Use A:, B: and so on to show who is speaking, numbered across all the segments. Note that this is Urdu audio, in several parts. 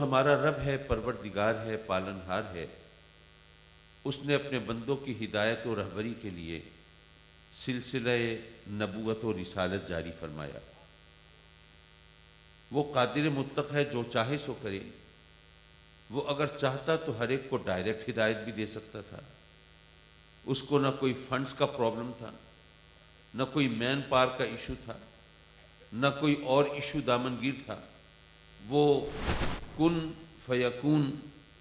A: ہمارا رب ہے، پروردگار ہے، پالنہار ہے، اس نے اپنے بندوں کی ہدایت و رہبری کے لیے سلسلہ نبوت و رسالت جاری فرمایا۔ وہ قادر مطلق ہے، جو چاہے سو کرے۔ وہ اگر چاہتا تو ہر ایک کو ڈائریکٹ ہدایت بھی دے سکتا تھا۔ اس کو نہ کوئی فنڈز کا پرابلم تھا، نہ کوئی مین پاور کا ایشو تھا، نہ کوئی اور ایشو دامنگیر تھا۔ وہ کن فیکون،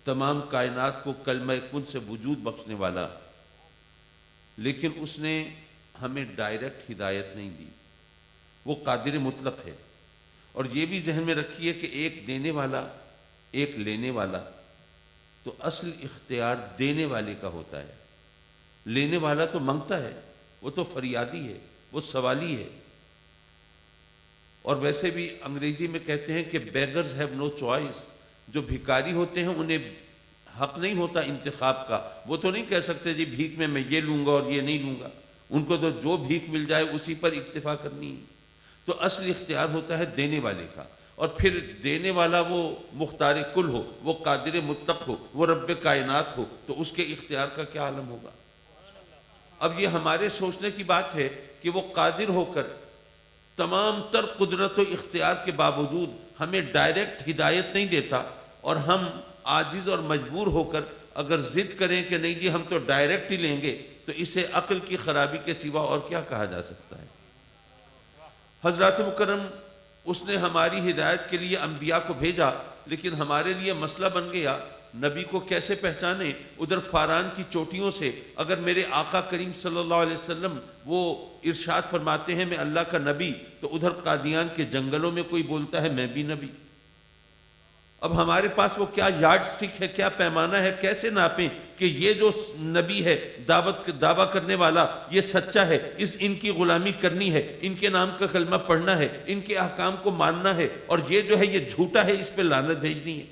A: تمام کائنات کو کلمہ کن سے وجود بخشنے والا، لیکن اس نے ہمیں ڈائریکٹ ہدایت نہیں دی۔ وہ قادر مطلق ہے۔ اور یہ بھی ذہن میں رکھیے کہ ایک دینے والا، ایک لینے والا، تو اصل اختیار دینے والے کا ہوتا ہے۔ لینے والا تو منگتا ہے، وہ تو فریادی ہے، وہ سوالی ہے۔ اور ویسے بھی انگریزی میں کہتے ہیں کہ بیگرز ہیو نو چوائس۔ جو بھکاری ہوتے ہیں انہیں حق نہیں ہوتا انتخاب کا۔ وہ تو نہیں کہہ سکتے جی بھیک میں یہ لوں گا اور یہ نہیں لوں گا۔ ان کو تو جو بھیک مل جائے اسی پر اکتفا کرنی ہے۔ تو اصل اختیار ہوتا ہے دینے والے کا۔ اور پھر دینے والا وہ مختار کل ہو، وہ قادر مطلق ہو، وہ رب کائنات ہو، تو اس کے اختیار کا کیا عالم ہوگا۔ اب یہ ہمارے سوچنے کی بات ہے کہ وہ قادر ہو کر تمام تر قدرت و اختیار کے باوجود ہمیں ڈائریکٹ ہدایت نہیں دیتا، اور ہم عاجز اور مجبور ہو کر اگر ضد کریں کہ نہیں جی ہم تو ڈائریکٹ ہی لیں گے، تو اسے عقل کی خرابی کے سوا اور کیا کہا جا سکتا ہے۔ حضرات مکرم، اس نے ہماری ہدایت کے لیے انبیاء کو بھیجا، لیکن ہمارے لیے مسئلہ بن گیا نبی کو کیسے پہچانے۔ ادھر فاران کی چوٹیوں سے اگر میرے آقا کریم صلی اللہ علیہ وسلم وہ ارشاد فرماتے ہیں میں اللہ کا نبی، تو ادھر قادیان کے جنگلوں میں کوئی بولتا ہے میں بھی نبی۔ اب ہمارے پاس وہ کیا یارڈ سٹک ہے، کیا پیمانہ ہے، کیسے ناپیں کہ یہ جو نبی ہے دعویٰ کرنے والا یہ سچا ہے، ان کی غلامی کرنی ہے، ان کے نام کا کلمہ پڑھنا ہے، ان کے احکام کو ماننا ہے، اور یہ جو ہے یہ جھوٹا ہے، اس پہ لعنت بھیجنی ہے۔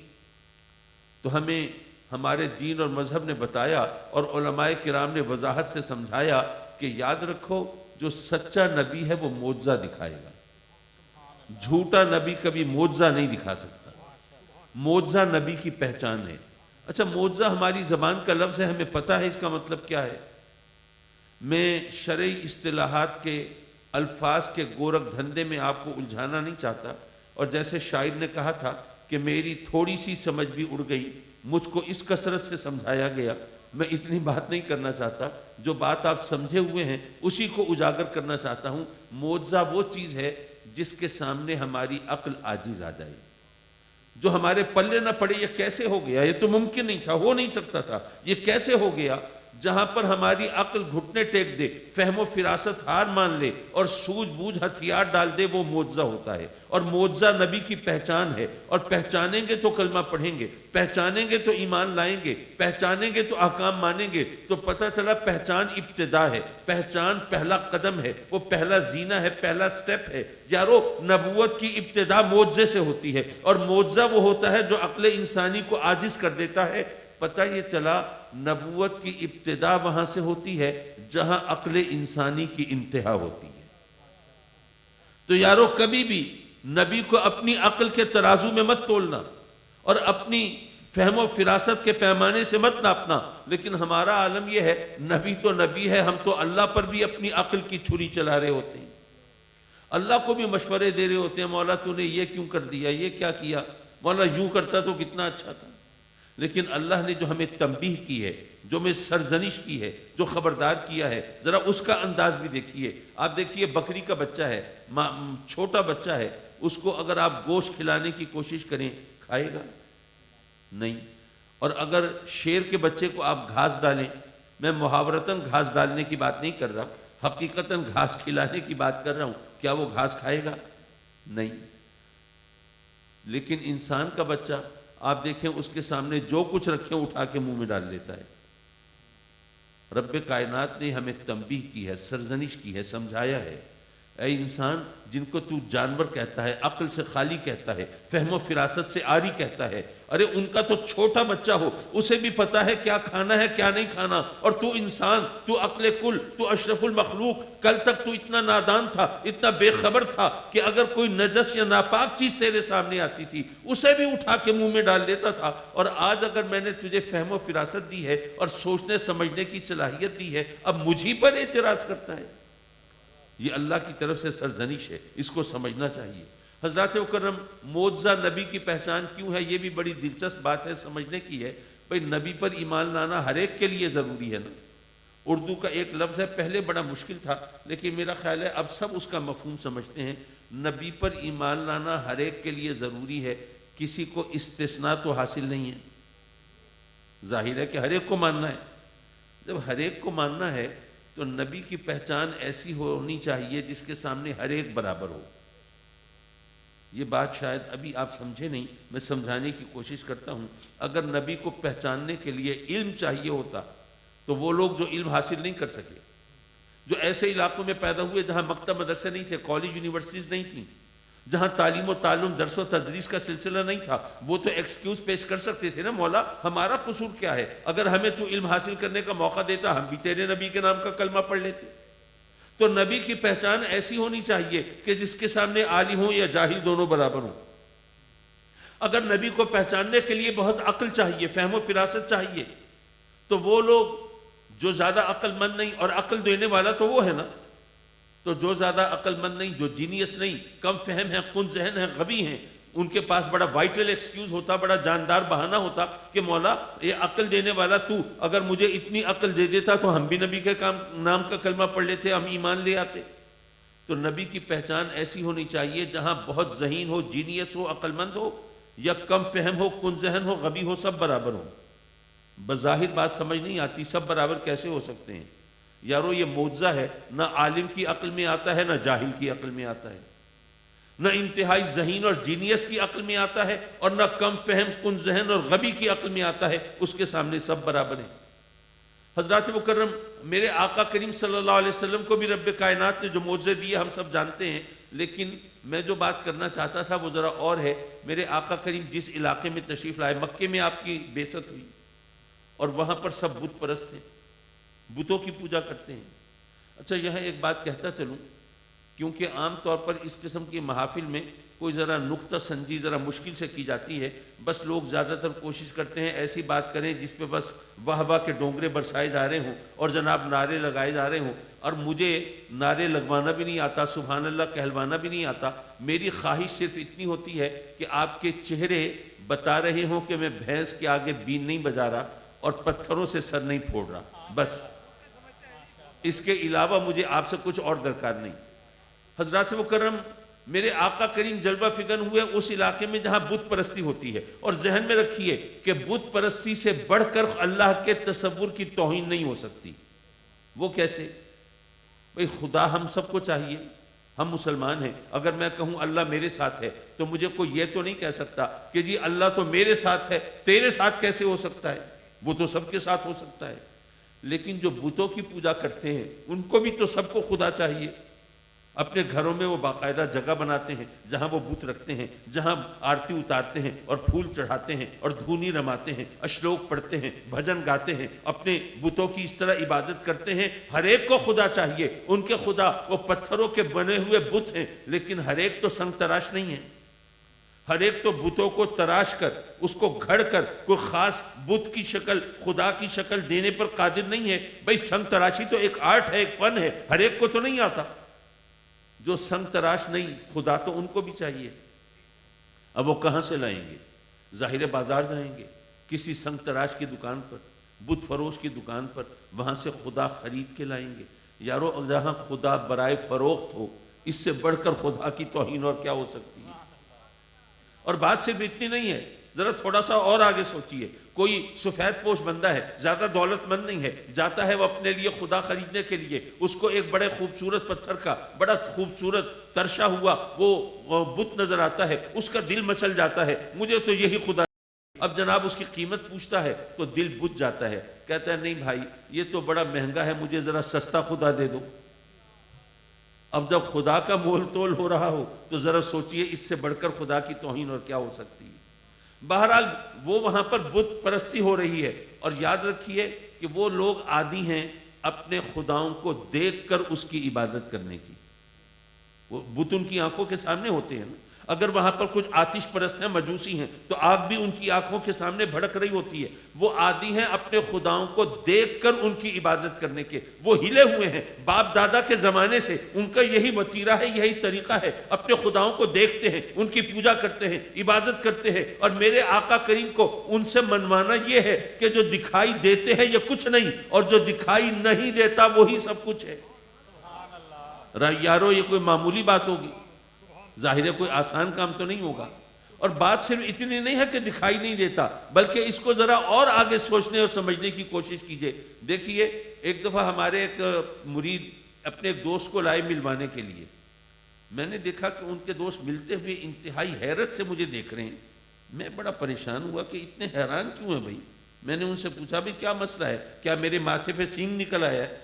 A: تو ہمیں ہمارے دین اور مذہب نے بتایا، اور علماء کرام نے وضاحت سے سمجھایا کہ یاد رکھو جو سچا نبی ہے وہ معجزہ دکھائے گا، جھوٹا نبی کبھی معجزہ نہیں دکھا سکتا۔ معجزہ نبی کی پہچان ہے۔ اچھا، معجزہ ہماری زبان کا لفظ ہے، ہمیں پتہ ہے اس کا مطلب کیا ہے۔ میں شرعی اصطلاحات کے الفاظ کے گورکھ دھندے میں آپ کو الجھانا نہیں چاہتا، اور جیسے شاعر نے کہا تھا کہ میری تھوڑی سی سمجھ بھی اڑ گئی، مجھ کو اس کثرت سے سمجھایا گیا، میں اتنی بات نہیں کرنا چاہتا، جو بات آپ سمجھے ہوئے ہیں اسی کو اجاگر کرنا چاہتا ہوں۔ معجزہ وہ چیز ہے جس کے سامنے ہماری عقل عاجز آ جائے، جو ہمارے پلے نہ پڑے یہ کیسے ہو گیا، یہ تو ممکن نہیں تھا، ہو نہیں سکتا تھا، یہ کیسے ہو گیا۔ جہاں پر ہماری عقل گھٹنے ٹیک دے، فہم و فراست ہار مان لے، اور سوجھ بوجھ ہتھیار ڈال دے، وہ معجزہ ہوتا ہے۔ اور معجزہ نبی کی پہچان ہے، اور پہچانیں گے تو کلمہ پڑھیں گے، پہچانیں گے تو ایمان لائیں گے، پہچانیں گے تو احکام مانیں گے، تو پتہ چلا پہچان ابتدا ہے، پہچان پہلا قدم ہے، وہ پہلا زینہ ہے، پہلا سٹیپ ہے۔ یارو، نبوت کی ابتدا معجزے سے ہوتی ہے، اور معجزہ وہ ہوتا ہے جو عقل انسانی کو عاجز کر دیتا ہے۔ پتہ یہ چلا نبوت کی ابتدا وہاں سے ہوتی ہے جہاں عقل انسانی کی انتہا ہوتی ہے۔ تو یارو، کبھی بھی نبی کو اپنی عقل کے ترازو میں مت تولنا، اور اپنی فہم و فراست کے پیمانے سے مت ناپنا۔ لیکن ہمارا عالم یہ ہے، نبی تو نبی ہے، ہم تو اللہ پر بھی اپنی عقل کی چھری چلا رہے ہوتے ہیں، اللہ کو بھی مشورے دے رہے ہوتے ہیں، مولا تو نے یہ کیوں کر دیا، یہ کیا کیا، مولا یوں کرتا تو کتنا اچھا تھا۔ لیکن اللہ نے جو ہمیں تنبیہ کی ہے، جو ہمیں سرزنش کی ہے، جو خبردار کیا ہے، ذرا اس کا انداز بھی دیکھیے۔ آپ دیکھیے، بکری کا بچہ ہے، چھوٹا بچہ ہے، اس کو اگر آپ گوشت کھلانے کی کوشش کریں کھائے گا نہیں۔ اور اگر شیر کے بچے کو آپ گھاس ڈالیں، میں محاورتاً گھاس ڈالنے کی بات نہیں کر رہا، حقیقتاً گھاس کھلانے کی بات کر رہا ہوں، کیا وہ گھاس کھائے گا؟ نہیں۔ لیکن انسان کا بچہ آپ دیکھیں، اس کے سامنے جو کچھ رکھیں اٹھا کے منہ میں ڈال لیتا ہے۔ رب کائنات نے ہمیں تنبیہ کی ہے، سرزنش کی ہے، سمجھایا ہے، اے انسان جن کو تو جانور کہتا ہے، عقل سے خالی کہتا ہے، فہم و فراست سے عاری کہتا ہے، ارے ان کا تو چھوٹا بچہ ہو اسے بھی پتا ہے کیا کھانا ہے کیا نہیں کھانا، اور تو انسان، تو عقل کل، تو اشرف المخلوق، کل تک تو اتنا نادان تھا، اتنا بے خبر تھا کہ اگر کوئی نجس یا ناپاک چیز تیرے سامنے آتی تھی اسے بھی اٹھا کے منہ میں ڈال لیتا تھا، اور آج اگر میں نے تجھے فہم و فراست دی ہے اور سوچنے سمجھنے کی صلاحیت دی ہے، اب مجھی پر اعتراض کرتا ہے۔ یہ اللہ کی طرف سے سرزنش ہے، اس کو سمجھنا چاہیے۔ حضرات مکرم، معجزہ نبی کی پہچان کیوں ہے، یہ بھی بڑی دلچسپ بات ہے، سمجھنے کی ہے۔ بھئی نبی پر ایمان لانا ہر ایک کے لیے ضروری ہے نا۔ اردو کا ایک لفظ ہے، پہلے بڑا مشکل تھا لیکن میرا خیال ہے اب سب اس کا مفہوم سمجھتے ہیں۔ نبی پر ایمان لانا ہر ایک کے لیے ضروری ہے، کسی کو استثناء تو حاصل نہیں ہے۔ ظاہر ہے کہ ہر ایک کو ماننا ہے۔ جب ہر ایک کو ماننا ہے تو نبی کی پہچان ایسی ہونی چاہیے جس کے سامنے ہر ایک برابر ہو۔ یہ بات شاید ابھی آپ سمجھے نہیں، میں سمجھانے کی کوشش کرتا ہوں۔ اگر نبی کو پہچاننے کے لیے علم چاہیے ہوتا تو وہ لوگ جو علم حاصل نہیں کر سکے، جو ایسے علاقوں میں پیدا ہوئے جہاں مکتب مدرسے نہیں تھے، کالج یونیورسٹیز نہیں تھیں، جہاں تعلیم و تعلم، درس و تدریس کا سلسلہ نہیں تھا، وہ تو ایکسکیوز پیش کر سکتے تھے نا، مولا ہمارا قصور کیا ہے، اگر ہمیں تو علم حاصل کرنے کا موقع دیتا ہم بھی تیرے نبی کے نام کا کلمہ پڑھ لیتے۔ تو نبی کی پہچان ایسی ہونی چاہیے کہ جس کے سامنے عالم ہوں یا جاہل دونوں برابر ہوں۔ اگر نبی کو پہچاننے کے لیے بہت عقل چاہیے، فہم و فراست چاہیے، تو وہ لوگ جو زیادہ عقل مند نہیں، اور عقل دینے والا تو وہ ہے نا، تو جو زیادہ عقل مند نہیں، جو جینیس نہیں، کم فہم ہیں، کن ذہن ہیں، غبی ہیں، ان کے پاس بڑا وائٹل ایکسکیوز ہوتا، بڑا جاندار بہانہ ہوتا کہ مولا یہ عقل دینے والا تو اگر مجھے اتنی عقل دے دیتا تو ہم بھی نبی کے نام کا کلمہ پڑھ لیتے، ہم ایمان لے آتے۔ تو نبی کی پہچان ایسی ہونی چاہیے جہاں بہت ذہین ہو، جینیس ہو، عقل مند ہو، یا کم فہم ہو، کن ذہن ہو، غبی ہو، سب برابر ہو۔ بظاہر بات سمجھ نہیں آتی، سب برابر کیسے ہو سکتے ہیں؟ یارو یہ معجزہ ہے، نہ عالم کی عقل میں آتا ہے، نہ جاہل کی عقل میں آتا ہے، نہ انتہائی ذہین اور جینیس کی عقل میں آتا ہے، اور نہ کم فہم، کن ذہن اور غبی کی عقل میں آتا ہے، اس کے سامنے سب برابر ہیں۔ حضرات مکرم، میرے آقا کریم صلی اللہ علیہ وسلم کو بھی رب کائنات نے جو معجزے دیے ہم سب جانتے ہیں، لیکن میں جو بات کرنا چاہتا تھا وہ ذرا اور ہے۔ میرے آقا کریم جس علاقے میں تشریف لائے، مکے میں آپ کی بعثت ہوئی، اور وہاں پر سب بت پرست ہیں، بتوں کی پوجا کرتے ہیں۔ اچھا یہاں ایک بات کہتا چلوں، کیونکہ عام طور پر اس قسم کی محافل میں کوئی ذرا نکتہ سنجی ذرا مشکل سے کی جاتی ہے، بس لوگ زیادہ تر کوشش کرتے ہیں ایسی بات کریں جس پہ بس واہ واہ کے ڈونگرے برسائے جا رہے ہوں اور جناب نعرے لگائے جا رہے ہوں، اور مجھے نعرے لگوانا بھی نہیں آتا، سبحان اللہ کہلوانا بھی نہیں آتا۔ میری خواہش صرف اتنی ہوتی ہے کہ آپ کے چہرے بتا رہے ہوں کہ میں بھینس کے آگے بین نہیں بجا رہا اور پتھروں سے سر نہیں پھوڑ رہا، بس اس کے علاوہ مجھے آپ سے کچھ اور درکار نہیں۔ حضرات مکرم، میرے آقا کریم جلوہ فگن ہوئے اس علاقے میں جہاں بت پرستی ہوتی ہے، اور ذہن میں رکھیے کہ بت پرستی سے بڑھ کر اللہ کے تصور کی توہین نہیں ہو سکتی۔ وہ کیسے؟ بھئی خدا ہم سب کو چاہیے، ہم مسلمان ہیں، اگر میں کہوں اللہ میرے ساتھ ہے تو مجھے کوئی یہ تو نہیں کہہ سکتا کہ جی اللہ تو میرے ساتھ ہے، تیرے ساتھ کیسے ہو سکتا ہے؟ وہ تو سب کے ساتھ ہو سکتا ہے۔ لیکن جو بتوں کی پوجا کرتے ہیں ان کو بھی تو سب کو خدا چاہیے۔ اپنے گھروں میں وہ باقاعدہ جگہ بناتے ہیں جہاں وہ بت رکھتے ہیں، جہاں آرتی اتارتے ہیں اور پھول چڑھاتے ہیں اور دھونی رماتے ہیں، اشلوک پڑھتے ہیں، بھجن گاتے ہیں، اپنے بتوں کی اس طرح عبادت کرتے ہیں۔ ہر ایک کو خدا چاہیے، ان کے خدا وہ پتھروں کے بنے ہوئے بت ہیں، لیکن ہر ایک تو سنگ تراش نہیں ہے۔ ہر ایک تو بتوں کو تراش کر، اس کو گھڑ کر کوئی خاص بت کی شکل، خدا کی شکل دینے پر قادر نہیں ہے۔ بھئی سنگ تراشی تو ایک آرٹ ہے، ایک فن ہے، ہر ایک کو تو نہیں آتا۔ جو سنگ تراش نہیں، خدا تو ان کو بھی چاہیے۔ اب وہ کہاں سے لائیں گے؟ ظاہر بازار جائیں گے، کسی سنگ تراش کی دکان پر، بت فروش کی دکان پر، وہاں سے خدا خرید کے لائیں گے۔ یارو جہاں خدا برائے فروخت ہو، اس سے بڑھ کر خدا کی توہین اور کیا ہو سکتی ہے؟ اور بات صرف اتنی نہیں ہے، ذرا تھوڑا سا اور آگے سوچئے۔ کوئی سفید پوش بندہ ہے، زیادہ دولت مند نہیں ہے، جاتا ہے وہ اپنے لیے خدا خریدنے کے لیے، اس کو ایک بڑے خوبصورت پتھر کا بڑا خوبصورت ترشا ہوا وہ بت نظر آتا ہے، اس کا دل مچل جاتا ہے، مجھے تو یہی خدا۔ اب جناب اس کی قیمت پوچھتا ہے تو دل بجھ جاتا ہے، کہتا ہے نہیں بھائی یہ تو بڑا مہنگا ہے، مجھے ذرا سستا خدا دے دو۔ اب جب خدا کا مول تول ہو رہا ہو تو ذرا سوچئے اس سے بڑھ کر خدا کی توہین اور کیا ہو سکتی ہے۔ بہرحال وہ وہاں پر بت پرستی ہو رہی ہے، اور یاد رکھیے کہ وہ لوگ عادی ہیں اپنے خداؤں کو دیکھ کر اس کی عبادت کرنے کی۔ وہ بت ان کی آنکھوں کے سامنے ہوتے ہیں نا۔ اگر وہاں پر کچھ آتش پرست ہیں، مجوسی ہیں، تو آگ بھی ان کی آنکھوں کے سامنے بھڑک رہی ہوتی ہے۔ وہ عادی ہیں اپنے خداؤں کو دیکھ کر ان کی عبادت کرنے کے، وہ ہلے ہوئے ہیں باپ دادا کے زمانے سے، ان کا یہی وتیرہ ہے، یہی طریقہ ہے، اپنے خداؤں کو دیکھتے ہیں، ان کی پوجا کرتے ہیں، عبادت کرتے ہیں۔ اور میرے آقا کریم کو ان سے منوانا یہ ہے کہ جو دکھائی دیتے ہیں یہ کچھ نہیں، اور جو دکھائی نہیں دیتا وہی سب کچھ ہے۔ یارو یہ کوئی معمولی بات ہوگی؟ ظاہر ہے کوئی آسان کام تو نہیں ہوگا۔ اور بات صرف اتنی نہیں ہے کہ دکھائی نہیں دیتا، بلکہ اس کو ذرا اور آگے سوچنے اور سمجھنے کی کوشش کیجئے۔ دیکھیے ایک دفعہ ہمارے ایک مرید اپنے ایک دوست کو لائے ملوانے کے لیے۔ میں نے دیکھا کہ ان کے دوست ملتے ہوئے انتہائی حیرت سے مجھے دیکھ رہے ہیں۔ میں بڑا پریشان ہوا کہ اتنے حیران کیوں ہیں بھائی؟ میں نے ان سے پوچھا بھی کیا مسئلہ ہے، کیا میرے ماتھے پہ سینگ نکل آیا ہے؟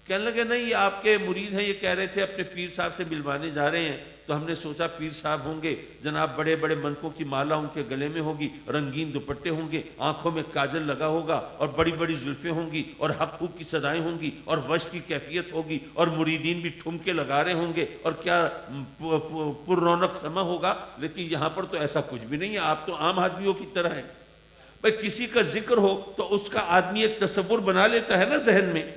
A: کہنے لگے نہیں، یہ آپ کے مرید ہیں، یہ کہہ رہے تھے اپنے پیر صاحب سے ملوانے جا رہے ہیں، تو ہم نے سوچا پیر صاحب ہوں گے جناب، بڑے بڑے منکوں کی مالا ان کے گلے میں ہوگی، رنگین دوپٹے ہوں گے، آنکھوں میں کاجل لگا ہوگا، اور بڑی بڑی زلفیں ہوں گی، اور حق حق کی صدائیں ہوں گی، اور وش کی کیفیت ہوگی، اور مریدین بھی ٹھمکے لگا رہے ہوں گے، اور کیا پر رونق سما ہوگا۔ لیکن یہاں پر تو ایسا کچھ بھی نہیں ہے، آپ تو عام آدمیوں کی طرح ہیں۔ بھائی کسی کا ذکر ہو تو اس کا آدمی ایک تصور بنا لیتا ہے نا ذہن میں۔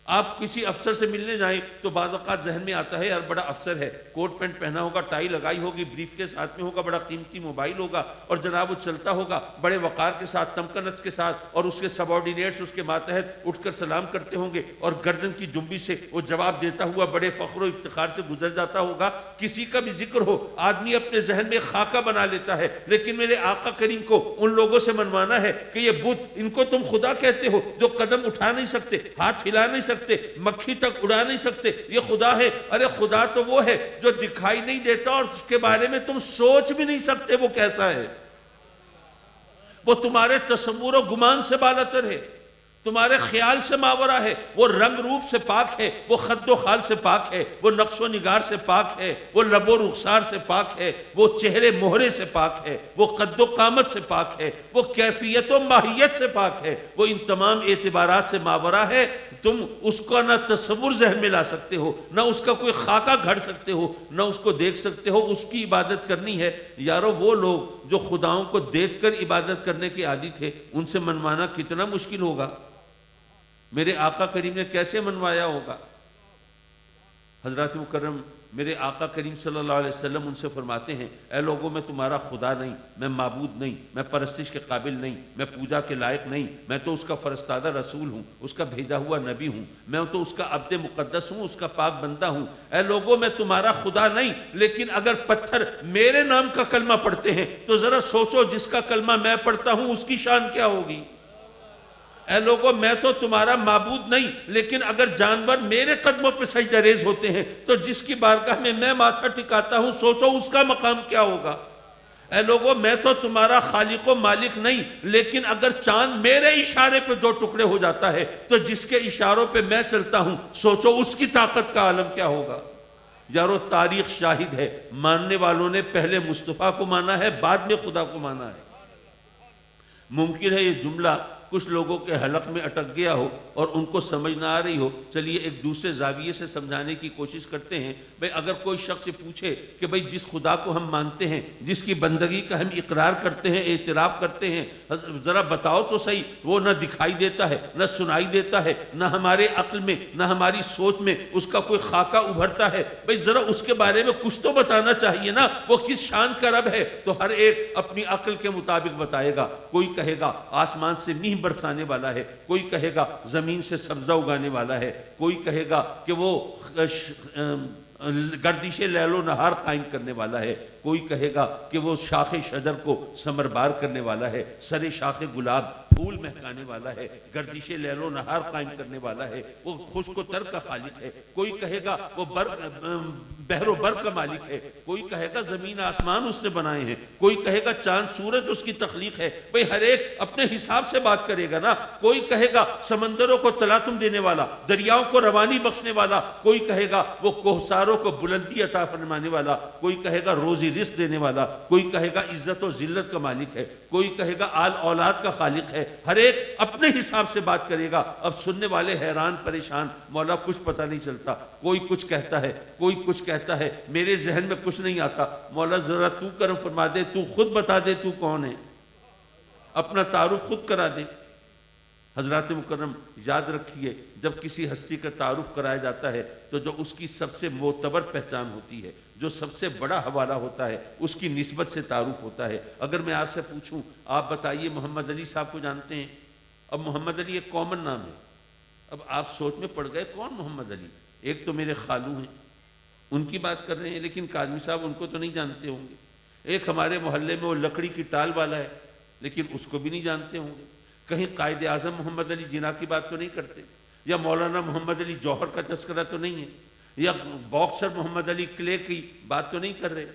A: آپ کسی افسر سے ملنے جائیں تو بعض اوقات ذہن میں آتا ہے یار بڑا افسر ہے، کوٹ پینٹ پہنا ہوگا، ٹائی لگائی ہوگی، بریف کے ساتھ میں ہوگا، بڑا قیمتی موبائل ہوگا، اور جناب وہ چلتا ہوگا بڑے وقار کے ساتھ، تمکنت کے ساتھ، اور اس کے سبارڈینیٹس اس کے ماتحت اٹھ کر سلام کرتے ہوں گے، اور گردن کی جنبی سے وہ جواب دیتا ہوا بڑے فخر و افتخار سے گزر جاتا ہوگا۔ کسی کا بھی ذکر ہو آدمی اپنے ذہن میں خاکہ بنا لیتا ہے۔ لیکن میرے آقا کریم کو ان لوگوں سے منوانا ہے کہ یہ بت، ان کو تم خدا کہتے ہو، جو قدم اٹھا نہیں سکتے، ہاتھ ہلا نہیں سکتے، مکھی تک اڑا نہیں سکتے، یہ خدا ہے۔ ارے خدا تو وہ ہے جو دکھائی نہیں دیتا اور اس کے بارے میں تم سوچ بھی نہیں سکتے وہ کیسا ہے۔ وہ تمہارے تصور و گمان سے بالاتر ہے، تمہارے خیال سے ماورا ہے، وہ رنگ روپ سے پاک ہے، وہ خد و خال سے پاک ہے، وہ نقش و نگار سے پاک ہے، وہ لب و رخسار سے پاک ہے، وہ چہرے مہرے سے پاک ہے، وہ قد و قامت سے پاک ہے، وہ کیفیت و ماہیت سے پاک ہے، وہ ان تمام اعتبارات سے ماورا ہے۔ تم اس کا نہ تصور ذہن میں لا سکتے ہو، نہ اس کا کوئی خاکہ گھڑ سکتے ہو، نہ اس کو دیکھ سکتے ہو، اس کی عبادت کرنی ہے۔ یارو وہ لوگ جو خداؤں کو دیکھ کر عبادت کرنے کے عادی تھے، ان سے منوانا کتنا مشکل ہوگا۔ میرے آقا کریم نے کیسے منوایا ہوگا؟ حضرات مکرم میرے آقا کریم صلی اللہ علیہ وسلم ان سے فرماتے ہیں، اے لوگوں میں تمہارا خدا نہیں، میں معبود نہیں، میں پرستش کے قابل نہیں، میں پوجا کے لائق نہیں، میں تو اس کا فرستادہ رسول ہوں، اس کا بھیجا ہوا نبی ہوں، میں تو اس کا عبد مقدس ہوں، اس کا پاک بندہ ہوں۔ اے لوگوں میں تمہارا خدا نہیں، لیکن اگر پتھر میرے نام کا کلمہ پڑھتے ہیں تو ذرا سوچو جس کا کلمہ میں پڑھتا ہوں اس کی شان کیا ہوگی۔ اے لوگوں میں تو تمہارا معبود نہیں، لیکن اگر جانور میرے قدموں پہ سجدہ ریز ہوتے ہیں تو جس کی بارگاہ میں ماتھا ٹکاتا ہوں سوچو اس کا مقام کیا ہوگا۔ اے لوگوں میں تو تمہارا خالق و مالک نہیں، لیکن اگر چاند میرے اشارے پہ دو ٹکڑے ہو جاتا ہے تو جس کے اشاروں پہ میں چلتا ہوں سوچو اس کی طاقت کا عالم کیا ہوگا۔ یارو تاریخ شاہد ہے، ماننے والوں نے پہلے مصطفیٰ کو مانا ہے، بعد میں خدا کو مانا ہے۔ ممکن ہے یہ جملہ کچھ لوگوں کے حلق میں اٹک گیا ہو اور ان کو سمجھ نہ آ رہی ہو، چلیے ایک دوسرے زاویے سے سمجھانے کی کوشش کرتے ہیں۔ بھئی اگر کوئی شخص سے پوچھے کہ بھئی جس خدا کو ہم مانتے ہیں، جس کی بندگی کا ہم اقرار کرتے ہیں، اعتراف کرتے ہیں، ذرا بتاؤ تو صحیح، وہ نہ دکھائی دیتا ہے، نہ سنائی دیتا ہے، نہ ہمارے عقل میں، نہ ہماری سوچ میں اس کا کوئی خاکہ ابھرتا ہے، بھئی ذرا اس کے بارے میں کچھ تو بتانا چاہیے نا، وہ کس شان کا رب ہے؟ تو ہر ایک اپنی عقل کے مطابق بتائے گا۔ کوئی کہے گا آسمان سے میہ برسانے والا ہے، کوئی کہے گا زمین سے سبزہ اگانے والا ہے، کوئی کہے گا کہ وہ گردش لیل و نہار قائم کرنے والا ہے، کوئی کہے گا کہ وہ شاخ شجر کو ثمربار کرنے والا ہے، سر شاخ گلاب پھول مہکانے والا ہے، گردش لیل و نہار قائم کرنے والا ہے، وہ خشک و تر کا خالق ہے، کوئی کہے گا وہ بحر و بر کا مالک ہے، کوئی کہے گا زمین آسمان اس نے بنائے ہیں، کوئی کہے گا چاند سورج اس کی تخلیق ہے۔ بھئی ہر ایک اپنے حساب سے بات کرے گا نا، کوئی کہے گا سمندروں کو تلاطم دینے والا، دریاؤں کو روانی بخشنے والا، کوئی کہے گا وہ کوہساروں کو بلندی عطا فرمانے والا، کوئی کہے گا روزی رزق دینے والا، کوئی کہے گا عزت و ذلت کا مالک ہے، کوئی کہے گا آل اولاد کا خالق ہے۔ ہر ایک اپنے حساب سے بات کرے گا۔ اب سننے والے حیران پریشان، مولا کچھ پتہ نہیں چلتا، کوئی کچھ کہتا ہے، کوئی کچھ کہتا ہے، میرے ذہن میں کچھ نہیں آتا۔ مولا ذرا تو کرم فرما دے، تو خود بتا دے تو کون ہے، اپنا تعارف خود کرا دے۔ حضرات مکرم یاد رکھیے، جب کسی ہستی کا تعارف کرایا جاتا ہے تو جو اس کی سب سے معتبر پہچان ہوتی ہے، جو سب سے بڑا حوالہ ہوتا ہے، اس کی نسبت سے تعارف ہوتا ہے۔ اگر میں آپ سے پوچھوں، آپ بتائیے محمد علی صاحب کو جانتے ہیں؟ اب محمد علی ایک کامن نام ہے، اب آپ سوچ میں پڑ گئے کون محمد علی؟ ایک تو میرے خالو ہیں، ان کی بات کر رہے ہیں، لیکن کاظمی صاحب ان کو تو نہیں جانتے ہوں گے۔ ایک ہمارے محلے میں وہ لکڑی کی ٹال والا ہے، لیکن اس کو بھی نہیں جانتے ہوں گے۔ کہیں قائد اعظم محمد علی جناح کی بات تو نہیں کرتے، یا مولانا محمد علی جوہر کا تذکرہ تو نہیں ہے، یا باکسر محمد علی کلے کی بات تو نہیں کر رہے۔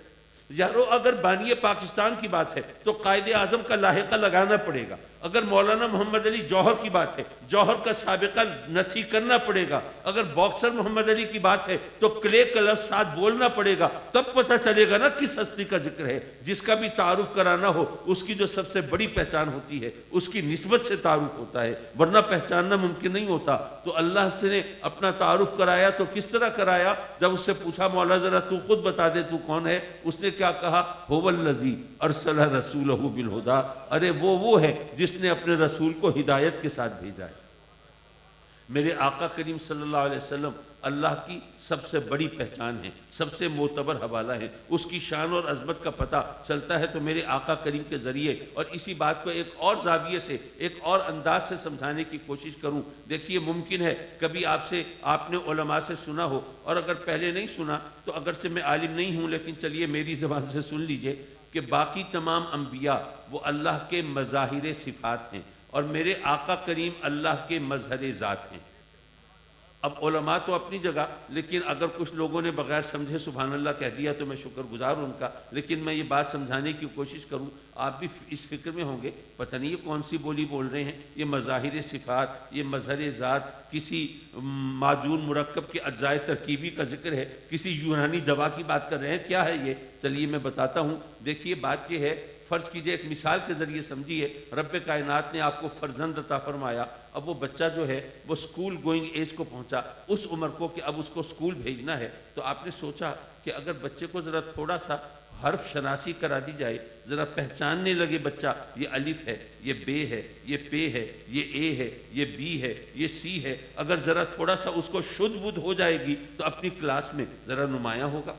A: یارو اگر بانی پاکستان کی بات ہے تو قائد اعظم کا لاحقہ لگانا پڑے گا۔ اگر مولانا محمد علی جوہر کی بات ہے، جوہر کا سابقہ نفی کرنا پڑے گا۔ اگر باکسر محمد علی کی بات ہے تو کلے کا لفظ ساتھ بولنا پڑے گا، تب پتہ چلے گا نا کس ہستی کا ذکر ہے۔ جس کا بھی تعارف کرانا ہو، اس کی جو سب سے بڑی پہچان ہوتی ہے، اس کی نسبت سے تعارف ہوتا ہے، ورنہ پہچاننا ممکن نہیں ہوتا۔ تو اللہ سے نے اپنا تعارف کرایا تو کس طرح کرایا؟ جب اس سے پوچھا مولا ذرا تو خود بتا دے تو کون ہے، اس نے کیا کہا؟ هو الذی ارسل رسولہ بالہدیٰ، ارے وہ ہے جس نے اپنے رسول کو ہدایت کے ساتھ بھیجا ہے۔ میرے آقا کریم صلی اللہ علیہ وسلم اللہ کی سب سے بڑی پہچان ہے، سب سے معتبر حوالہ ہے۔ اس کی شان اور عظمت کا پتہ چلتا ہے تو میرے آقا کریم کے ذریعے۔ اور اسی بات کو ایک اور زاویے سے، ایک اور انداز سے سمجھانے کی کوشش کروں۔ دیکھیے ممکن ہے کبھی آپ نے علماء سے سنا ہو، اور اگر پہلے نہیں سنا تو اگرچہ میں عالم نہیں ہوں، لیکن چلیے میری زبان سے سن لیجئے کہ باقی تمام انبیاء وہ اللہ کے مظاہر صفات ہیں، اور میرے آقا کریم اللہ کے مظہر ذات ہیں۔ اب علماء تو اپنی جگہ، لیکن اگر کچھ لوگوں نے بغیر سمجھے سبحان اللہ کہہ دیا تو میں شکر گزار ہوں ان کا، لیکن میں یہ بات سمجھانے کی کوشش کروں۔ آپ بھی اس فکر میں ہوں گے پتہ نہیں یہ کون سی بولی بول رہے ہیں، یہ مظاہر صفات، یہ مظہر ذات، کسی معجون مرکب کے اجزاء ترکیبی کا ذکر ہے، کسی یونانی دوا کی بات کر رہے ہیں، کیا ہے یہ؟ چلیے میں بتاتا ہوں۔ دیکھیے بات یہ ہے، فرض کیجئے ایک مثال کے ذریعے سمجھیے، رب کائنات نے آپ کو فرزند عطا فرمایا۔ اب وہ بچہ جو ہے وہ سکول گوئنگ ایج کو پہنچا، اس عمر کو کہ اب اس کو سکول بھیجنا ہے، تو آپ نے سوچا کہ اگر بچے کو ذرا تھوڑا سا حرف شناسی کرا دی جائے، ذرا پہچاننے لگے بچہ، یہ الف ہے، یہ بے ہے، یہ پے ہے، یہ اے ہے، یہ بی ہے، یہ سی ہے، اگر ذرا تھوڑا سا اس کو شدھ بدھ ہو جائے گی تو اپنی کلاس میں ذرا نمایاں ہوگا،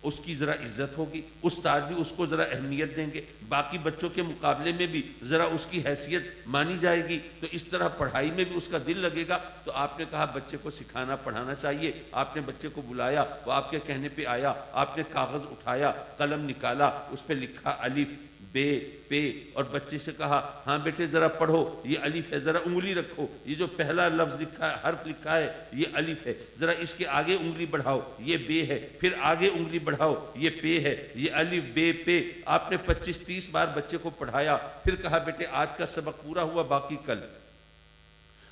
A: اس کی ذرا عزت ہوگی، استاد بھی اس کو ذرا اہمیت دیں گے، باقی بچوں کے مقابلے میں بھی ذرا اس کی حیثیت مانی جائے گی، تو اس طرح پڑھائی میں بھی اس کا دل لگے گا۔ تو آپ نے کہا بچے کو سکھانا پڑھانا چاہیے۔ آپ نے بچے کو بلایا، وہ آپ کے کہنے پہ آیا، آپ نے کاغذ اٹھایا، قلم نکالا، اس پہ لکھا الف بے پے، اور بچے سے کہا ہاں بیٹے ذرا پڑھو، یہ الف ہے، ذرا انگلی رکھو، یہ جو پہلا لفظ لکھا ہے، حرف لکھا ہے، یہ الف ہے، ذرا اس کے آگے انگلی بڑھاؤ، یہ بے ہے، پھر آگے انگلی بڑھاؤ، یہ پے ہے، یہ الف بے پے۔ آپ نے 25-30 بار بچے کو پڑھایا، پھر کہا بیٹے آج کا سبق پورا ہوا، باقی کل۔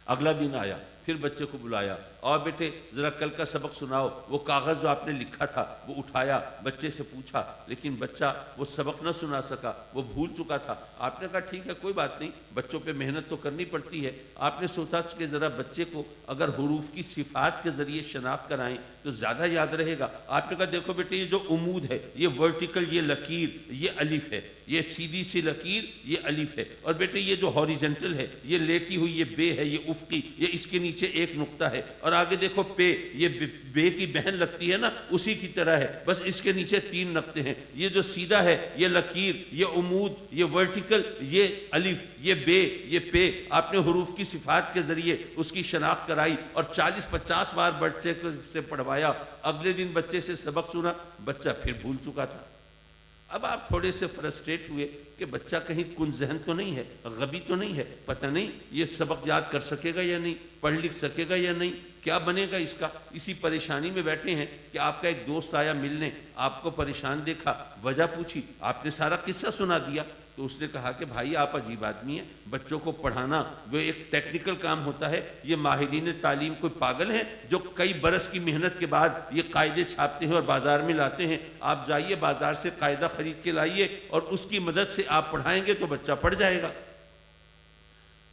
A: اگلا دن آیا، پھر بچے کو بلایا، اور بیٹے ذرا کل کا سبق سناؤ۔ وہ کاغذ جو آپ نے لکھا تھا وہ اٹھایا، بچے سے پوچھا، لیکن بچہ وہ سبق نہ سنا سکا، وہ بھول چکا تھا۔ آپ نے کہا ٹھیک ہے کوئی بات نہیں، بچوں پہ محنت تو کرنی پڑتی ہے۔ آپ نے سوچا کہ ذرا بچے کو اگر حروف کی صفات کے ذریعے شناخت کرائیں تو زیادہ یاد رہے گا۔ آپ نے کہا دیکھو بیٹے یہ جو عمود ہے، یہ ورٹیکل، یہ لکیر، یہ الف ہے، یہ سیدھی سی لکیر، یہ الف ہے، اور بیٹے یہ جو ہاریزنٹل ہے، یہ لیٹی ہوئی، یہ بے ہے، یہ افقی، یہ اس کے نیچے ایک نقطہ ہے، اور آگے دیکھو پے، یہ بے کی بہن لگتی ہے نا، اسی کی طرح ہے، بس اس کے نیچے 3 نقطے ہیں۔ یہ جو سیدھا ہے یہ لکیر، یہ عمود، یہ ورٹیکل، یہ الف، یہ بے، یہ پے۔ آپ نے حروف کی صفات کے ذریعے اس کی شناخت کرائی اور 40-50 بار بچے سے پڑھوایا۔ اگلے دن بچے سے سبق سنا، بچہ پھر بھول چکا تھا۔ اب آپ تھوڑے سے فرسٹریٹ ہوئے کہ بچہ کہیں کن ذہن تو نہیں ہے، غبی تو نہیں ہے، پتہ نہیں یہ سبق یاد کر سکے گا یا نہیں، پڑھ لکھ سکے گا یا نہیں، کیا بنے گا اس کا، اسی پریشانی میں بیٹھے ہیں کہ آپ کا ایک دوست آیا ملنے، آپ کو پریشان دیکھا، وجہ پوچھی، آپ نے سارا قصہ سنا دیا، تو اس نے کہا کہ بھائی آپ عجیب آدمی ہیں، بچوں کو پڑھانا وہ ایک ٹیکنیکل کام ہوتا ہے، یہ ماہرین تعلیم کوئی پاگل ہیں جو کئی برس کی محنت کے بعد یہ قاعدے چھاپتے ہیں اور بازار میں لاتے ہیں، آپ جائیے بازار سے قاعدہ خرید کے لائیے اور اس کی مدد سے آپ پڑھائیں گے تو بچہ پڑھ جائے گا۔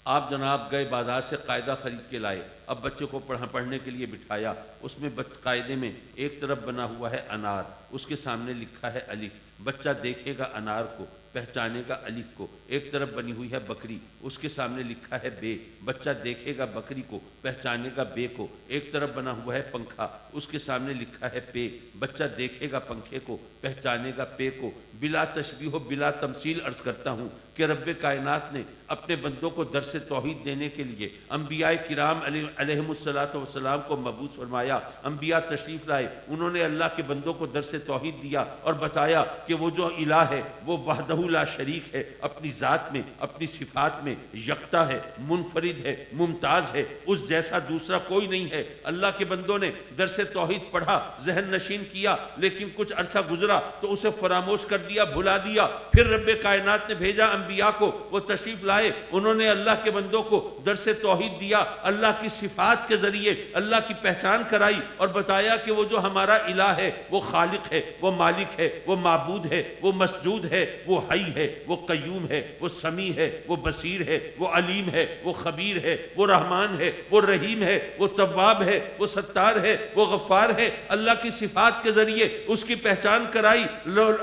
A: آپ جناب گئے بازار سے قاعدہ خرید کے لائے، اب بچے کو پڑھنے کے لیے بٹھایا، اس میں قاعدے میں ایک طرف بنا ہوا ہے انار، اس کے سامنے لکھا ہے الف، بچہ دیکھے گا انار کو، پہچانے گا الف کو، ایک طرف بنی ہوئی ہے بکری، اس کے سامنے لکھا ہے بے، بچہ دیکھے گا بکری کو، پہچانے گا بے کو، ایک طرف بنا ہوا ہے پنکھا، اس کے سامنے لکھا ہے پے، بچہ دیکھے گا پنکھے کو، پہچانے گا پے کو۔ بلا تشبیہ و بلا تمثیل عرض کرتا ہوں کہ رب کائنات نے اپنے بندوں کو درس توحید دینے کے لیے انبیاء کرام علیہم السلام کو مبعوث فرمایا، انبیاء تشریف لائے، انہوں نے اللہ کے بندوں کو درس توحید دیا اور بتایا کہ وہ جو الہ ہے وہ وحدہ لا شریک ہے، اپنی ذات میں، اپنی صفات میں یکتا ہے، منفرد ہے، ممتاز ہے، اس جیسا دوسرا کوئی نہیں ہے۔ اللہ کے بندوں نے درس توحید پڑھا، ذہن نشین کیا، لیکن کچھ عرصہ گزرا تو اسے فراموش کر دیا، بھلا دیا، پھر رب کائنات نے بھیجا انبیاء کو، وہ تشریف لائے، انہوں نے اللہ کے بندوں کو درس توحید دیا، اللہ کی صفات کے ذریعے اللہ کی پہچان کرائی اور بتایا کہ وہ جو ہمارا الہ ہے وہ خالق ہے، وہ مالک ہے، وہ معبود ہے، وہ مسجود ہے، وہ حی ہے، وہ قیوم ہے، وہ سمیع ہے، وہ بصیر ہے، وہ علیم ہے، وہ خبیر ہے، وہ رحمان ہے، وہ رحیم ہے، وہ تواب ہے، وہ ستار ہے، وہ غفار ہے۔ اللہ کی صفات کے ذریعے اس کی پہچان کرائی،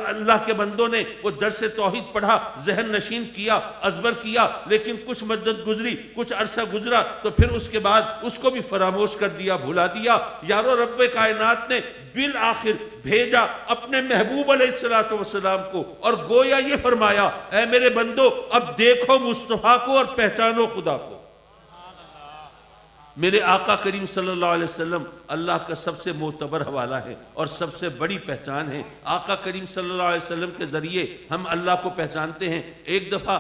A: اللہ کے بندوں نے وہ درس توحید پڑھا، ذہن نشین کیا، ازبر کیا، لیکن کچھ مدت گزری، کچھ عرصہ گزرا تو پھر اس کے بعد اس کو بھی فراموش کر دیا، بھلا دیا۔ یارو رب کائنات نے بالآخر بھیجا اپنے محبوب علیہ السلام کو اور گویا یہ فرمایا، اے میرے بندو اب دیکھو مصطفیٰ کو اور پہچانو خدا کو۔ میرے آقا کریم صلی اللہ علیہ وسلم اللہ کا سب سے معتبر حوالہ ہے اور سب سے بڑی پہچان ہے۔ آقا کریم صلی اللہ علیہ وسلم کے ذریعے ہم اللہ کو پہچانتے ہیں۔ ایک دفعہ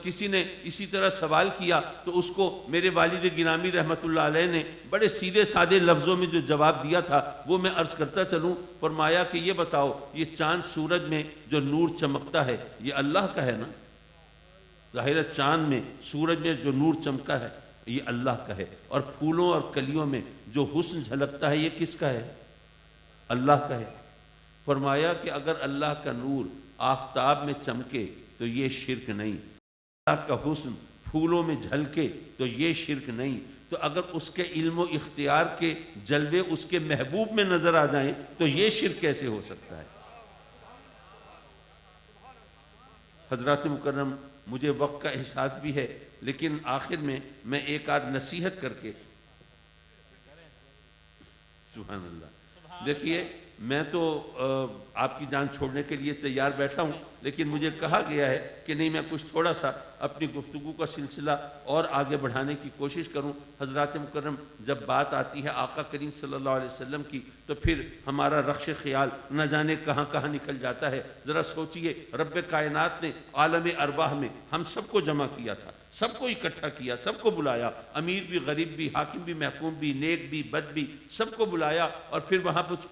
A: کسی نے اسی طرح سوال کیا تو اس کو میرے والد گرامی رحمت اللہ علیہ نے بڑے سیدھے سادے لفظوں میں جو جواب دیا تھا وہ میں عرض کرتا چلوں۔ فرمایا کہ یہ بتاؤ، یہ چاند سورج میں جو نور چمکتا ہے یہ اللہ کا ہے نا؟ ظاہر ہے چاند میں سورج میں جو نور چمکا ہے یہ اللہ کا ہے، اور پھولوں اور کلیوں میں جو حسن جھلکتا ہے یہ کس کا ہے؟ اللہ کا ہے۔ فرمایا کہ اگر اللہ کا نور آفتاب میں چمکے تو یہ شرک نہیں، اللہ کا حسن پھولوں میں جھلکے تو یہ شرک نہیں، تو اگر اس کے علم و اختیار کے جلوے اس کے محبوب میں نظر آ جائیں تو یہ شرک کیسے ہو سکتا ہے؟ حضرات مکرم، مجھے وقت کا احساس بھی ہے، لیکن آخر میں ایک آدھ نصیحت کر کے، سبحان اللہ، دیکھیے میں تو آپ کی جان چھوڑنے کے لیے تیار بیٹھا ہوں، لیکن مجھے کہا گیا ہے کہ نہیں میں کچھ تھوڑا سا اپنی گفتگو کا سلسلہ اور آگے بڑھانے کی کوشش کروں۔ حضرات مکرم، جب بات آتی ہے آقا کریم صلی اللہ علیہ وسلم کی تو پھر ہمارا رخش خیال نہ جانے کہاں کہاں نکل جاتا ہے۔ ذرا سوچئے، رب کائنات نے عالم ارواح میں ہم سب کو جمع کیا تھا، سب کو اکٹھا کیا، سب کو بلایا، امیر بھی، غریب بھی، حاکم بھی، محکوم بھی، نیک بھی، بد بھی، سب کو بلایا، اور پھر وہاں کچھ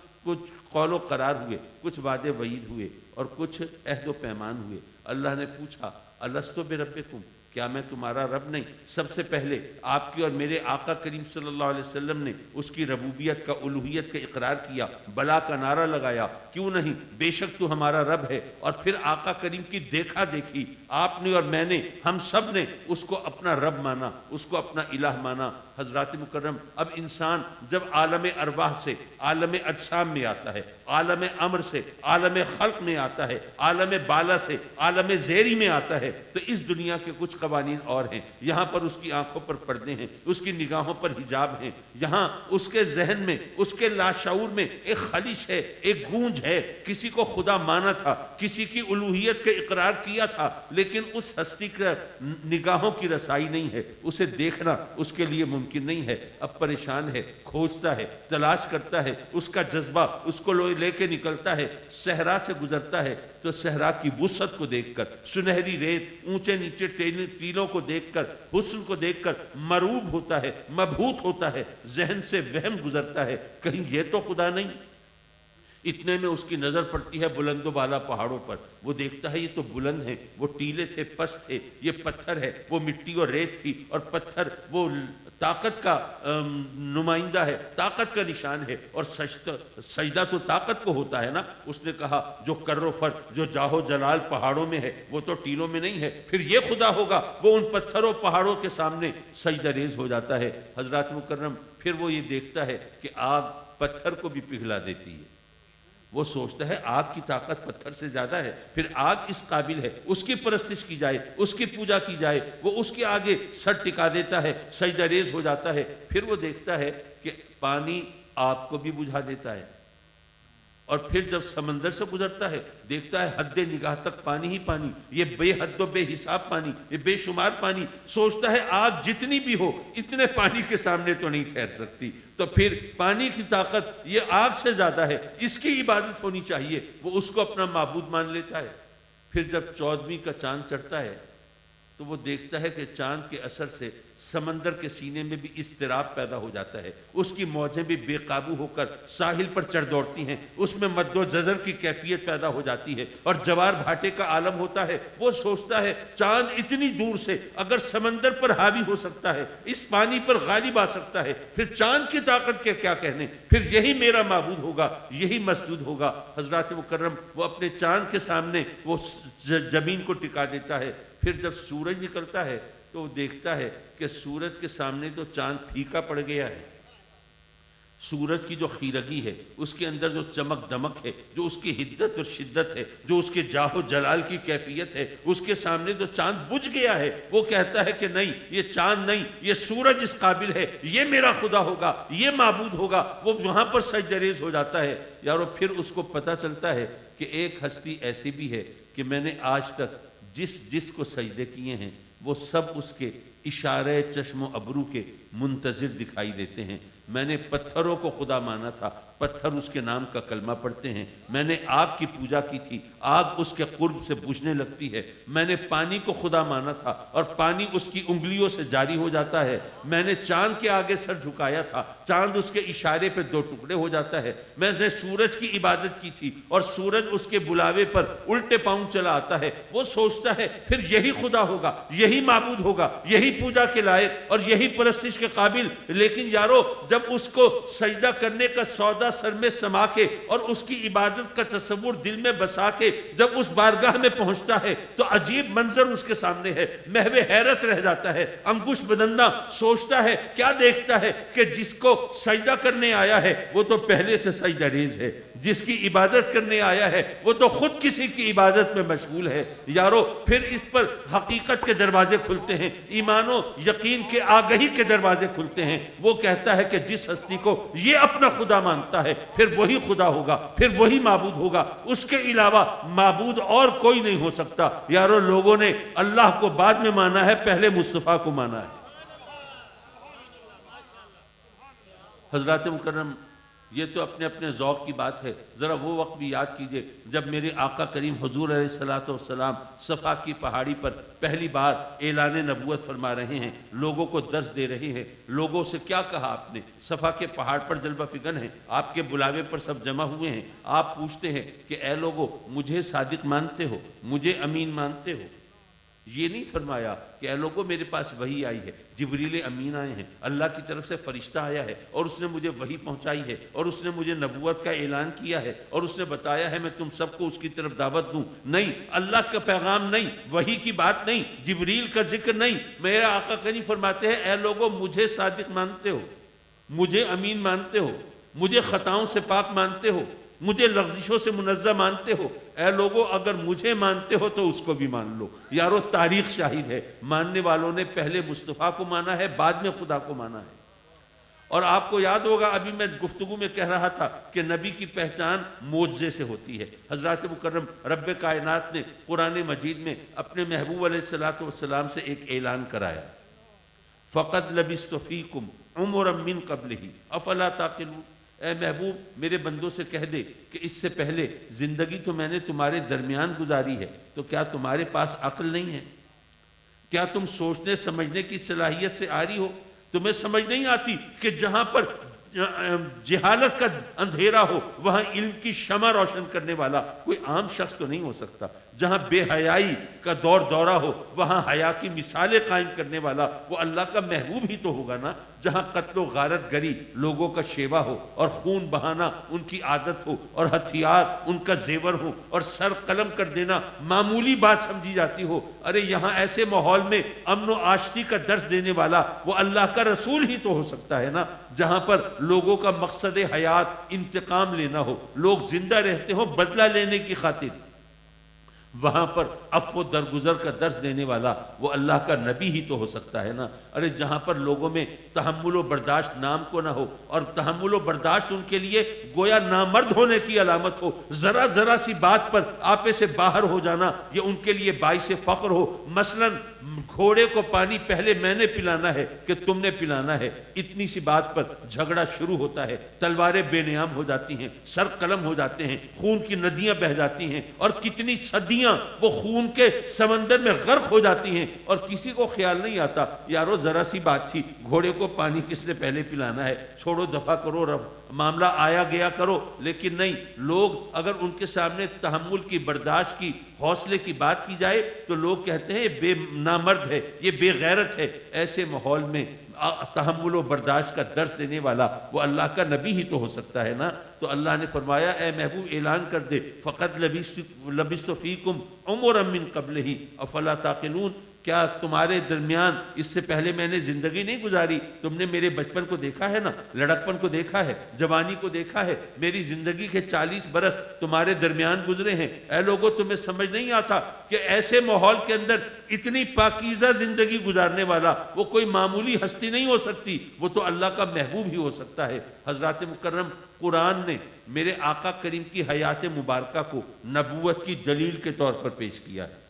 A: قول و قرار ہوئے، کچھ وعدے وعید ہوئے اور کچھ عہد و پیمان ہوئے۔ اللہ نے پوچھا الستو بربکم، کیا میں تمہارا رب نہیں؟ سب سے پہلے آپ کی اور میرے آقا کریم صلی اللہ علیہ وسلم نے اس کی ربوبیت کا، الوہیت کا اقرار کیا، بلا کا نعرہ لگایا، کیوں نہیں، بے شک تو ہمارا رب ہے، اور پھر آقا کریم کی دیکھا دیکھی آپ نے اور میں نے، ہم سب نے اس کو اپنا رب مانا، اس کو اپنا الہ مانا۔ حضرات مکرم، اب انسان جب عالم ارواح سے عالم اجسام میں آتا ہے، عالم امر سے عالم خلق میں آتا ہے، عالم بالا سے عالم زیری میں آتا ہے، تو اس دنیا کے کچھ قوانین اور ہیں۔ یہاں پر اس کی آنکھوں پر پردے ہیں، اس کی نگاہوں پر حجاب ہیں، یہاں اس کے ذہن میں، اس کے لاشعور میں ایک خلش ہے، ایک گونج ہے۔ کسی کو خدا مانا تھا، کسی کی الوہیت کے اقرار کیا تھا، لیکن اس ہستی کا نگاہوں کی رسائی نہیں ہے، اسے دیکھنا اس کے لیے ممکن نہیں ہے۔ اب پریشان ہے، کھوجتا ہے، تلاش کرتا ہے، اس کا جذبہ اس کو لے کے نکلتا ہے، صحرا سے گزرتا ہے تو صحرا کی وسعت کو دیکھ کر، سنہری ریت، اونچے نیچے ٹیلوں کو دیکھ کر، حسن کو دیکھ کر مروب ہوتا ہے، مبہوت ہوتا ہے، ذہن سے وہم گزرتا ہے کہیں یہ تو خدا نہیں۔ اتنے میں اس کی نظر پڑتی ہے بلند و بالا پہاڑوں پر، وہ دیکھتا ہے یہ تو بلند ہے، وہ ٹیلے تھے، پست تھے، یہ پتھر ہے، وہ مٹی اور ریت تھی، اور پتھر وہ طاقت کا نمائندہ ہے، طاقت کا نشان ہے، اور سجدہ تو طاقت کو ہوتا ہے نا۔ اس نے کہا جو کر و فر، جو جاہو جلال پہاڑوں میں ہے وہ تو ٹیلوں میں نہیں ہے، پھر یہ خدا ہوگا۔ وہ ان پتھروں پہاڑوں کے سامنے سجدہ ریز ہو جاتا ہے۔ حضرات مکرم پھر وہ یہ دیکھتا ہے کہ آگ پتھر کو بھی پگھلا دیتی ہے۔ وہ سوچتا ہے آگ کی طاقت پتھر سے زیادہ ہے، پھر آگ اس قابل ہے اس کی پرستش کی جائے، اس کی پوجا کی جائے۔ وہ اس کے آگے سر ٹکا دیتا ہے، سجدہ ریز ہو جاتا ہے۔ پھر وہ دیکھتا ہے کہ پانی آگ کو بھی بجھا دیتا ہے، اور پھر جب سمندر سے گزرتا ہے دیکھتا ہے حد نگاہ تک پانی ہی پانی، یہ بے حد و بے حساب پانی، یہ بے شمار پانی۔ سوچتا ہے آگ جتنی بھی ہو اتنے پانی کے سامنے تو نہیں ٹھہر سکتی، تو پھر پانی کی طاقت یہ آگ سے زیادہ ہے، اس کی عبادت ہونی چاہیے۔ وہ اس کو اپنا معبود مان لیتا ہے۔ پھر جب 14ویں کا چاند چڑھتا ہے تو وہ دیکھتا ہے کہ چاند کے اثر سے سمندر کے سینے میں بھی اضطراب پیدا ہو جاتا ہے، اس کی موجیں بھی بے قابو ہو کر ساحل پر چڑھ دوڑتی ہیں، اس میں مد و جزر کی کیفیت پیدا ہو جاتی ہے، اور جوار بھاٹے کا عالم ہوتا ہے۔ وہ سوچتا ہے چاند اتنی دور سے اگر سمندر پر حاوی ہو سکتا ہے، اس پانی پر غالب آ سکتا ہے، پھر چاند کی طاقت کے کیا کہنے، پھر یہی میرا معبود ہوگا، یہی مسجود ہوگا۔ حضرات مکرم وہ اپنے چاند کے سامنے وہ زمین کو ٹکا دیتا ہے۔ پھر جب سورج نکلتا ہے تو وہ دیکھتا ہے کہ سورج کے سامنے تو چاند پھیکا پڑ گیا ہے۔ سورج کی جو خیرگی ہے، اس کے اندر جو چمک دمک ہے، جو اس کی حدت اور شدت ہے، جو اس کے جاہ و جلال کی کیفیت ہے، اس کے سامنے تو چاند بجھ گیا ہے۔ وہ کہتا ہے کہ نہیں، یہ چاند نہیں، یہ سورج اس قابل ہے، یہ میرا خدا ہوگا، یہ معبود ہوگا۔ وہ وہاں پر سجدہ ریز ہو جاتا ہے۔ یارو پھر اس کو پتہ چلتا ہے کہ ایک ہستی ایسی بھی ہے کہ میں نے آج تک جس کو سجدے کیے ہیں وہ سب اس کے اشارے چشم و ابرو کے منتظر دکھائی دیتے ہیں۔ میں نے پتھروں کو خدا مانا تھا، پتھر اس کے نام کا کلمہ پڑھتے ہیں۔ میں نے آگ کی پوجا کی تھی، آگ اس کے قرب سے بجھنے لگتی ہے۔ میں نے پانی کو خدا مانا تھا اور پانی اس کی انگلیوں سے جاری ہو جاتا ہے۔ میں نے چاند کے آگے سر جھکایا تھا، چاند اس کے اشارے پہ 2 ٹکڑے ہو جاتا ہے۔ میں نے سورج کی عبادت کی تھی اور سورج اس کے بلاوے پر الٹے پاؤں چلا آتا ہے۔ وہ سوچتا ہے پھر یہی خدا ہوگا، یہی معبود ہوگا، یہی پوجا کے لائق اور یہی پرستش کے قابل۔ لیکن یارو جب اس کو سجدہ کرنے کا سودا سر میں سما کے اور اس کی عبادت کا تصور دل میں بسا کے جب اس بارگاہ میں پہنچتا ہے تو عجیب منظر اس کے سامنے ہے، محو حیرت رہ جاتا ہے۔ انگوش بدندہ سوچتا ہے، کیا دیکھتا ہے کہ جس کو سجدہ کرنے آیا ہے وہ تو پہلے سے سجدہ ریز ہے، جس کی عبادت کرنے آیا ہے وہ تو خود کسی کی عبادت میں مشغول ہے۔ یارو پھر اس پر حقیقت کے دروازے کھلتے ہیں، ایمان و یقین کے آگہی کے دروازے کھلتے ہیں۔ وہ کہتا ہے کہ جس ہستی کو یہ اپنا خدا مانتا ہے پھر وہی خدا ہوگا، پھر وہی معبود ہوگا، اس کے علاوہ معبود اور کوئی نہیں ہو سکتا۔ یارو لوگوں نے اللہ کو بعد میں مانا ہے، پہلے مصطفیٰ کو مانا ہے۔ حضرات مکرم یہ تو اپنے اپنے ذوق کی بات ہے، ذرا وہ وقت بھی یاد کیجئے جب میرے آقا کریم حضور علیہ السلام صفا کی پہاڑی پر پہلی بار اعلان نبوت فرما رہے ہیں، لوگوں کو درس دے رہے ہیں۔ لوگوں سے کیا کہا آپ نے؟ صفا کے پہاڑ پر جلوہ فگن ہیں، آپ کے بلاوے پر سب جمع ہوئے ہیں۔ آپ پوچھتے ہیں کہ اے لوگوں مجھے صادق مانتے ہو، مجھے امین مانتے ہو؟ یہ نہیں فرمایا کہ اے لوگوں میرے پاس وحی آئی ہے، جبریل امین آئے ہیں، اللہ کی طرف سے فرشتہ آیا ہے اور اس نے مجھے وحی پہنچائی ہے اور اس نے مجھے نبوت کا اعلان کیا ہے اور اس نے بتایا ہے میں تم سب کو اس کی طرف دعوت دوں۔ نہیں، اللہ کا پیغام نہیں، وحی کی بات نہیں، جبریل کا ذکر نہیں۔ میرے آقا کریم فرماتے ہیں اے لوگوں مجھے صادق مانتے ہو، مجھے امین مانتے ہو، مجھے خطاؤں سے پاک مانتے ہو، مجھے لغزشوں سے منزہ مانتے ہو؟ اے لوگوں اگر مجھے مانتے ہو تو اس کو بھی مان لو۔ یارو تاریخ شاہد ہے، ماننے والوں نے پہلے مصطفیٰ کو مانا ہے، بعد میں خدا کو مانا ہے۔ اور آپ کو یاد ہوگا ابھی میں گفتگو میں کہہ رہا تھا کہ نبی کی پہچان معجزے سے ہوتی ہے۔ حضرات مکرم رب کائنات نے قرآن مجید میں اپنے محبوب علیہ السلام سے ایک اعلان کرایا، فَقَدْ لَبِثْتُ فِيكُمْ عُمُرًا مِّن قَبْلِهِ أَفَلَا تَعْقِلُونَ۔ اے محبوب میرے بندوں سے کہہ دے کہ اس سے پہلے زندگی تو میں نے تمہارے درمیان گزاری ہے، تو کیا تمہارے پاس عقل نہیں ہے؟ کیا تم سوچنے سمجھنے کی صلاحیت سے آری ہو؟ تمہیں سمجھ نہیں آتی کہ جہاں پر جہالت کا اندھیرا ہو وہاں علم کی شمع روشن کرنے والا کوئی عام شخص تو نہیں ہو سکتا، جہاں بے حیائی کا دور دورہ ہو وہاں حیا کی مثالیں قائم کرنے والا وہ اللہ کا محبوب ہی تو ہوگا نا، جہاں قتل و غارت گری لوگوں کا شیوا ہو اور خون بہانا ان کی عادت ہو اور ہتھیار ان کا زیور ہو اور سر قلم کر دینا معمولی بات سمجھی جاتی ہو، ارے یہاں ایسے ماحول میں امن و آشتی کا درس دینے والا وہ اللہ کا رسول ہی تو ہو سکتا ہے نا، جہاں پر لوگوں کا مقصد حیات انتقام لینا ہو، لوگ زندہ رہتے ہو بدلہ لینے کی خاطر، وہاں پر عفو درگزر کا درس دینے والا وہ اللہ کا نبی ہی تو ہو سکتا ہے نا، ارے جہاں پر لوگوں میں تحمل و برداشت نام کو نہ ہو اور تحمل و برداشت ان کے لیے گویا نامرد ہونے کی علامت ہو، ذرا ذرا سی بات پر آپے سے باہر ہو جانا یہ ان کے لیے باعث فخر ہو، مثلاً گھوڑے کو پانی پہلے میں نے پلانا ہے کہ تم نے پلانا ہے، اتنی سی بات پر جھگڑا شروع ہوتا ہے، تلواریں بے نیام ہو جاتی ہیں، سر قلم ہو جاتے ہیں، خون کی ندیاں بہہ جاتی ہیں اور کتنی صدیاں وہ خون کے سمندر میں غرق ہو جاتی ہیں اور کسی کو خیال نہیں آتا یارو ذرا سی بات تھی، گھوڑے کو پانی کس نے پہلے پلانا ہے، چھوڑو دفع کرو رب معاملہ آیا گیا کرو، لیکن نہیں، لوگ اگر ان کے سامنے تحمل کی برداشت کی حوصلے کی بات کی جائے تو لوگ کہتے ہیں بے نامرد ہے، یہ بے غیرت ہے، ایسے ماحول میں تحمل و برداشت کا درس دینے والا وہ اللہ کا نبی ہی تو ہو سکتا ہے نا، تو اللہ نے فرمایا اے محبوب اعلان کر دے فقط لبثت فیکم عمرا من قبلہ افلا تعقلون، کیا تمہارے درمیان اس سے پہلے میں نے زندگی نہیں گزاری، تم نے میرے بچپن کو دیکھا ہے نا، لڑکپن کو دیکھا ہے، جوانی کو دیکھا ہے، میری زندگی کے 40 برس تمہارے درمیان گزرے ہیں، اے لوگوں تمہیں سمجھ نہیں آتا کہ ایسے ماحول کے اندر اتنی پاکیزہ زندگی گزارنے والا وہ کوئی معمولی ہستی نہیں ہو سکتی، وہ تو اللہ کا محبوب ہی ہو سکتا ہے۔ حضرات مکرم قرآن نے میرے آقا کریم کی حیات مبارکہ کو نبوت کی دلیل کے طور پر پیش کیا ہے،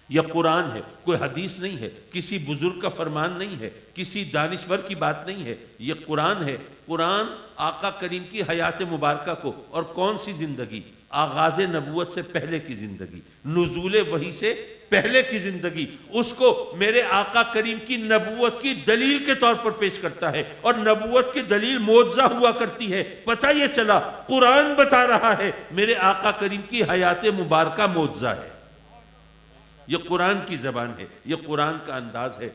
A: یہ قرآن ہے، کوئی حدیث نہیں ہے، کسی بزرگ کا فرمان نہیں ہے، کسی دانشور کی بات نہیں ہے، یہ قرآن ہے۔ قرآن آقا کریم کی حیات مبارکہ کو، اور کون سی زندگی؟ آغاز نبوت سے پہلے کی زندگی، نزول وحی سے پہلے کی زندگی، اس کو میرے آقا کریم کی نبوت کی دلیل کے طور پر پیش کرتا ہے، اور نبوت کی دلیل معجزہ ہوا کرتی ہے، پتہ یہ چلا قرآن بتا رہا ہے میرے آقا کریم کی حیات مبارکہ معجزہ ہے، یہ قرآن کی زبان ہے، یہ قرآن کا انداز ہے۔